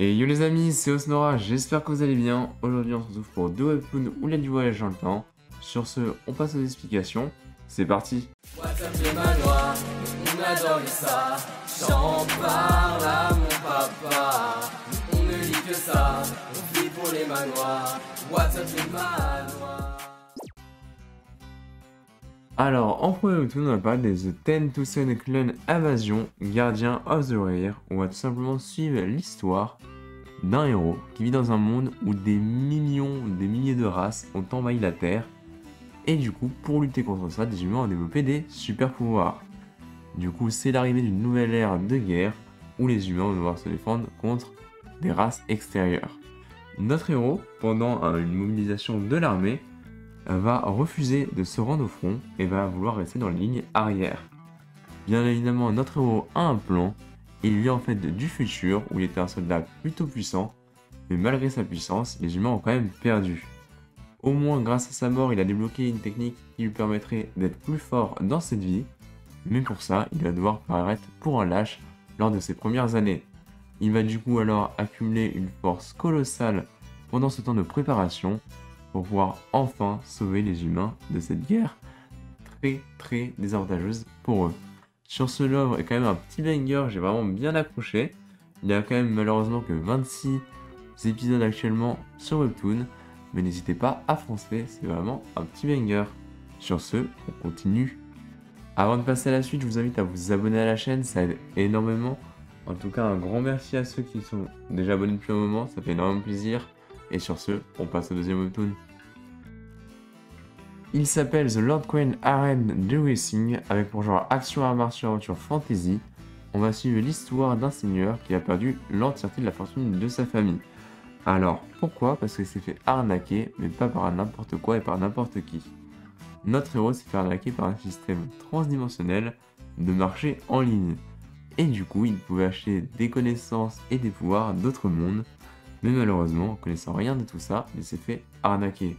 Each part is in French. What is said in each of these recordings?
Et yo les amis, c'est Osnora, j'espère que vous allez bien. Aujourd'hui on se retrouve pour deux webtoons où il y a du voyage dans le temps. Sur ce, on passe aux explications. C'est parti. WhatsApp les manoirs, on adore ça. J'en parle à mon papa. On ne lit que ça, on vit pour les manoirs. WhatsApp les manoirs. Alors, en premier webtoon, on va parler des The 10 Toussaint Clan Invasion, Guardian of the Rare. On va tout simplement suivre l'histoire d'un héros qui vit dans un monde où des milliers de races ont envahi la Terre. Et du coup, pour lutter contre ça, des humains ont développé des super pouvoirs. Du coup, c'est l'arrivée d'une nouvelle ère de guerre où les humains vont devoir se défendre contre des races extérieures. Notre héros, pendant une mobilisation de l'armée, va refuser de se rendre au front et va vouloir rester dans la ligne arrière. Bien évidemment, notre héros a un plan. Il vient en fait du futur où il était un soldat plutôt puissant, mais malgré sa puissance, les humains ont quand même perdu. Au moins, grâce à sa mort, il a débloqué une technique qui lui permettrait d'être plus fort dans cette vie, mais pour ça, il va devoir paraître pour un lâche lors de ses premières années. Il va du coup alors accumuler une force colossale pendant ce temps de préparation pour pouvoir enfin sauver les humains de cette guerre très désavantageuse pour eux. Sur ce, l'œuvre est quand même un petit banger, j'ai vraiment bien accroché. Il y a quand même malheureusement que 26 épisodes actuellement sur Webtoon, mais n'hésitez pas à foncer, c'est vraiment un petit banger. Sur ce, on continue. Avant de passer à la suite, je vous invite à vous abonner à la chaîne, ça aide énormément. En tout cas, un grand merci à ceux qui sont déjà abonnés depuis un moment, ça fait énormément plaisir. Et sur ce, on passe au deuxième webtoon. Il s'appelle The Lord Queen Arène de Racing, avec pour genre action, arts martiaux, aventure, fantasy. On va suivre l'histoire d'un seigneur qui a perdu l'entièreté de la fortune de sa famille. Alors, pourquoi? Parce qu'il s'est fait arnaquer, mais pas par n'importe quoi et par n'importe qui. Notre héros s'est fait arnaquer par un système transdimensionnel de marché en ligne. Et du coup, il pouvait acheter des connaissances et des pouvoirs d'autres mondes, mais malheureusement, connaissant rien de tout ça, il s'est fait arnaquer.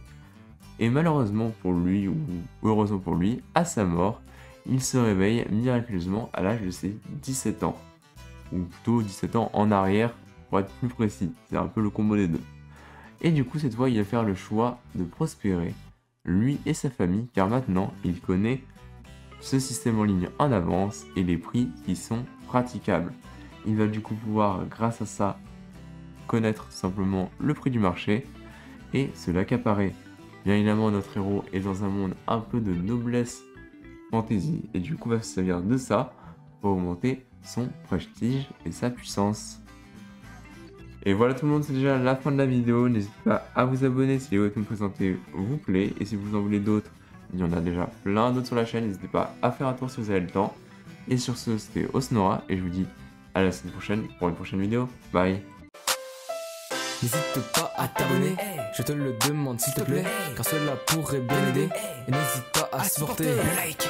Et malheureusement pour lui, ou heureusement pour lui, à sa mort, il se réveille miraculeusement à l'âge de ses 17 ans. Ou plutôt 17 ans en arrière, pour être plus précis. C'est un peu le combo des deux. Et du coup, cette fois, il va faire le choix de prospérer, lui et sa famille, car maintenant, il connaît ce système en ligne en avance et les prix qui sont praticables. Il va du coup pouvoir, grâce à ça, connaître simplement le prix du marché et se l'accaparer. Bien évidemment, notre héros est dans un monde un peu de noblesse fantasy et du coup va se servir de ça pour augmenter son prestige et sa puissance. Et voilà tout le monde, c'est déjà la fin de la vidéo. N'hésitez pas à vous abonner si les webtoons présentés vous plaît. Et si vous en voulez d'autres, il y en a déjà plein d'autres sur la chaîne. N'hésitez pas à faire un tour si vous avez le temps. Et sur ce, c'était Osnora et je vous dis à la semaine prochaine pour une prochaine vidéo. Bye. N'hésite pas à t'abonner, je te le demande s'il te plaît, car cela pourrait bien aider. Et n'hésite pas à supporter. Like.